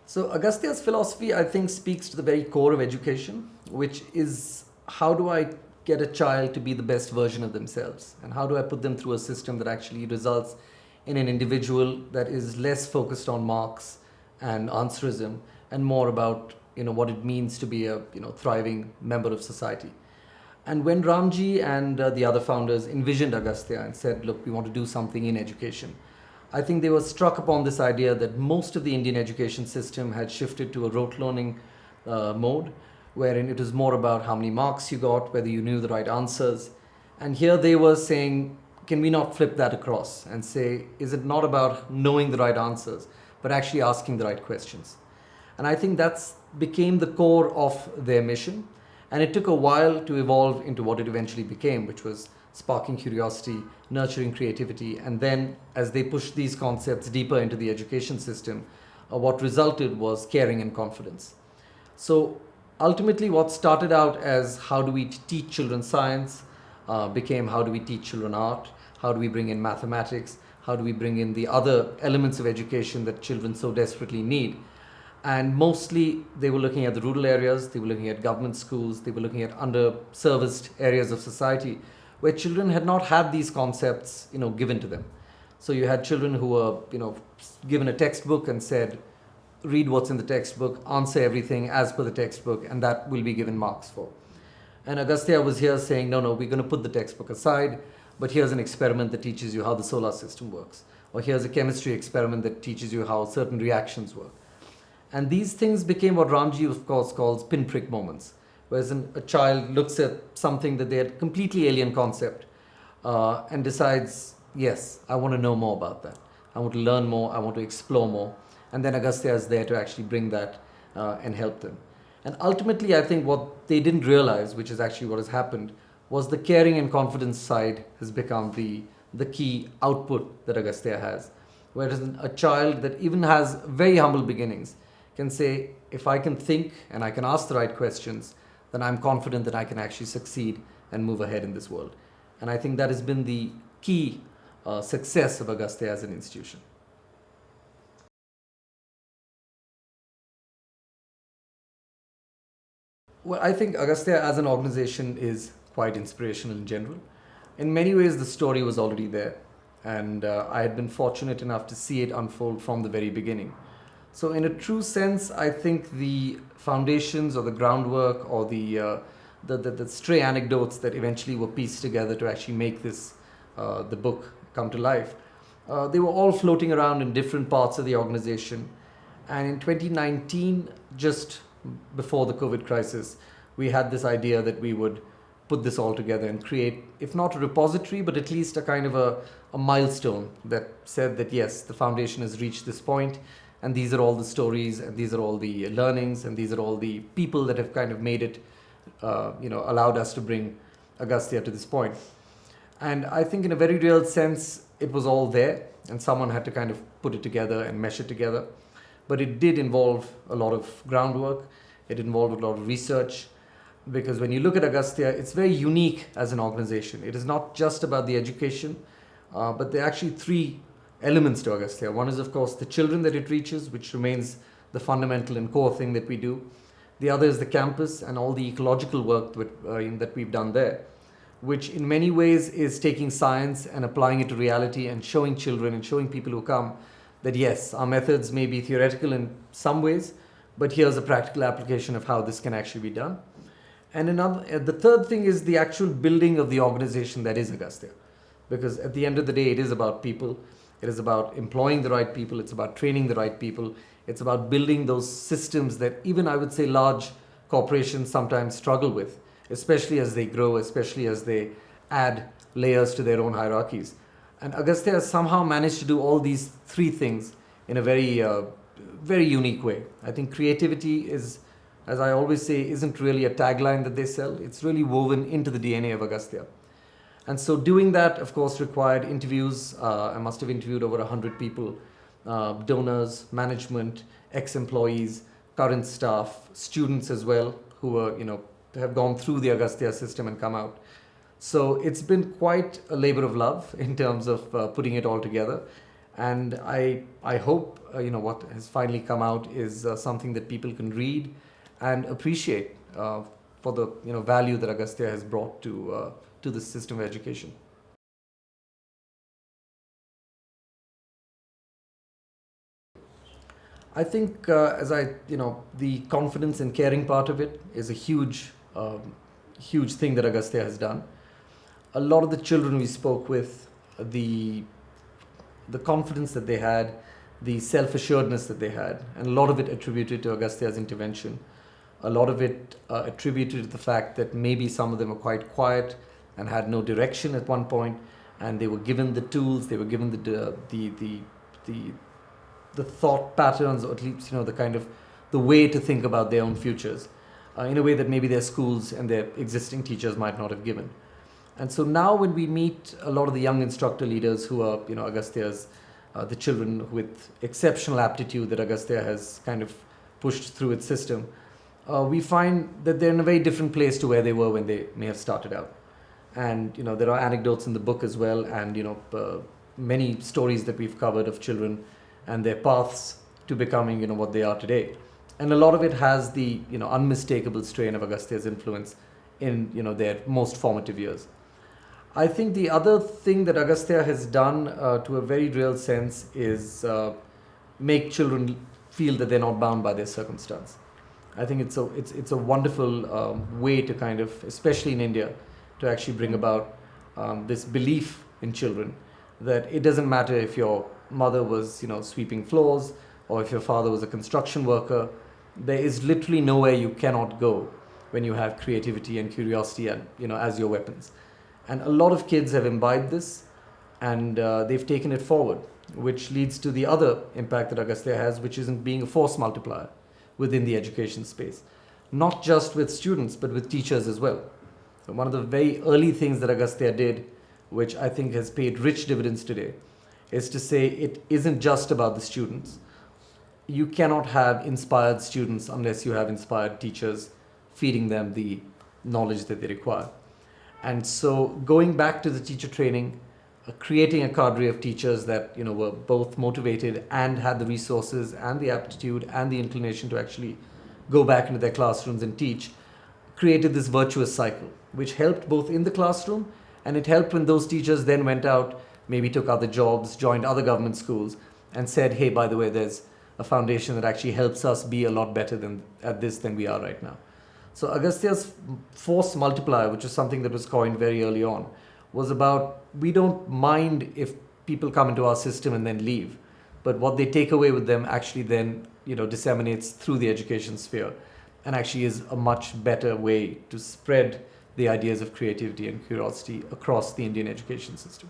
So Agastya's philosophy, I think, speaks to the very core of education, which is how do I get a child to be the best version of themselves, and how do I put them through a system that actually results in an individual that is less focused on marks and answerism and more about what it means to be a thriving member of society. And when Ramji and the other founders envisioned Agastya and said, look, we want to do something in education, I think they were struck upon this idea that most of the Indian education system had shifted to a rote learning mode, wherein it was more about how many marks you got, whether you knew the right answers. And here they were saying, can we not flip that across and say, is it not about knowing the right answers, but actually asking the right questions? And I think that's became the core of their mission. And it took a while to evolve into what it eventually became, which was sparking curiosity, nurturing creativity. And then as they pushed these concepts deeper into the education system, what resulted was caring and confidence. So ultimately what started out as how do we teach children science became how do we teach children art, how do we bring in mathematics, how do we bring in the other elements of education that children so desperately need. And mostly they were looking at the rural areas, they were looking at government schools, they were looking at underserviced areas of society where children had not had these concepts given to them. So you had children who were given a textbook and said, read what's in the textbook, answer everything as per the textbook, and that will be given marks for. And Agastya was here saying, no, we're going to put the textbook aside, but here's an experiment that teaches you how the solar system works. Or here's a chemistry experiment that teaches you how certain reactions work. And these things became what Ramji, of course, calls pinprick moments. Whereas a child looks at something that they had completely alien concept and decides, yes, I want to know more about that. I want to learn more. I want to explore more. And then Agastya is there to actually bring that and help them. And ultimately, I think what they didn't realize, which is actually what has happened, was the caring and confidence side has become the key output that Agastya has. Whereas a child that even has very humble beginnings can say, if I can think and I can ask the right questions, then I'm confident that I can actually succeed and move ahead in this world. And I think that has been the key success of Agastya as an institution. Well, I think Agastya as an organization is quite inspirational in general. In many ways, the story was already there, and I had been fortunate enough to see it unfold from the very beginning. So in a true sense, I think the foundations or the groundwork or the stray anecdotes that eventually were pieced together to actually make this, the book come to life, they were all floating around in different parts of the organization. And in 2019, just before the COVID crisis, we had this idea that we would put this all together and create, if not a repository, but at least a kind of a milestone that said that yes, the foundation has reached this point, and these are all the stories, and these are all the learnings, and these are all the people that have kind of made it, allowed us to bring Agastya to this point. And I think in a very real sense, it was all there, and someone had to kind of put it together and mesh it together. But it did involve a lot of groundwork, it involved a lot of research, because when you look at Agastya, it's very unique as an organization. It is not just about the education, but there are actually three elements to Agastya. One is, of course, the children that it reaches, which remains the fundamental and core thing that we do. The other is the campus and all the ecological work that we've done there, which in many ways is taking science and applying it to reality and showing children and showing people who come that yes, our methods may be theoretical in some ways, but here's a practical application of how this can actually be done. And the third thing is the actual building of the organization that is Agastya. Because at the end of the day, it is about people. It is about employing the right people. It's about training the right people. It's about building those systems that even I would say large corporations sometimes struggle with, especially as they grow, especially as they add layers to their own hierarchies. And Agastya has somehow managed to do all these three things in a very, very unique way. I think creativity is, as I always say, isn't really a tagline that they sell. It's really woven into the DNA of Agastya. And so doing that, of course, required interviews. I must have interviewed over 100 people, donors, management, ex-employees, current staff, students as well, who were, have gone through the Agastya system and come out. So it's been quite a labor of love in terms of putting it all together. And I hope what has finally come out is something that people can read and appreciate for the value that Agastya has brought to the system of education. I think the confidence and caring part of it is a huge thing that Agastya has done. A lot of the children we spoke with, the confidence that they had, the self-assuredness that they had, and a lot of it attributed to Agastya's intervention. A lot of it attributed to the fact that maybe some of them were quite quiet and had no direction at one point, and they were given the tools, they were given the thought patterns, or at least the kind of the way to think about their own futures, in a way that maybe their schools and their existing teachers might not have given. And so now when we meet a lot of the young instructor leaders who are Agastya's the children with exceptional aptitude that Agastya has kind of pushed through its system, we find that they're in a very different place to where they were when they may have started out. And there are anecdotes in the book as well, and many stories that we've covered of children and their paths to becoming what they are today. And a lot of it has the unmistakable strain of Agastya's influence in their most formative years. I think the other thing that Agastya has done to a very real sense is make children feel that they're not bound by their circumstance. I think it's a wonderful way to kind of, especially in India, to actually bring about this belief in children that it doesn't matter if your mother was sweeping floors or if your father was a construction worker. There is literally nowhere you cannot go when you have creativity and curiosity and as your weapons. And a lot of kids have imbibed this, and they've taken it forward, which leads to the other impact that Agastya has, which is in being a force multiplier within the education space, not just with students but with teachers as well. So one of the very early things that Agastya did, which I think has paid rich dividends today, is to say it isn't just about the students. You cannot have inspired students unless you have inspired teachers feeding them the knowledge that they require. And so going back to the teacher training, creating a cadre of teachers that were both motivated and had the resources and the aptitude and the inclination to actually go back into their classrooms and teach, created this virtuous cycle, which helped both in the classroom, and it helped when those teachers then went out, maybe took other jobs, joined other government schools, and said, hey, by the way, there's a foundation that actually helps us be a lot better at this than we are right now. So Agastya's force multiplier, which is something that was coined very early on, was about, we don't mind if people come into our system and then leave, but what they take away with them actually then disseminates through the education sphere, and actually is a much better way to spread the ideas of creativity and curiosity across the Indian education system.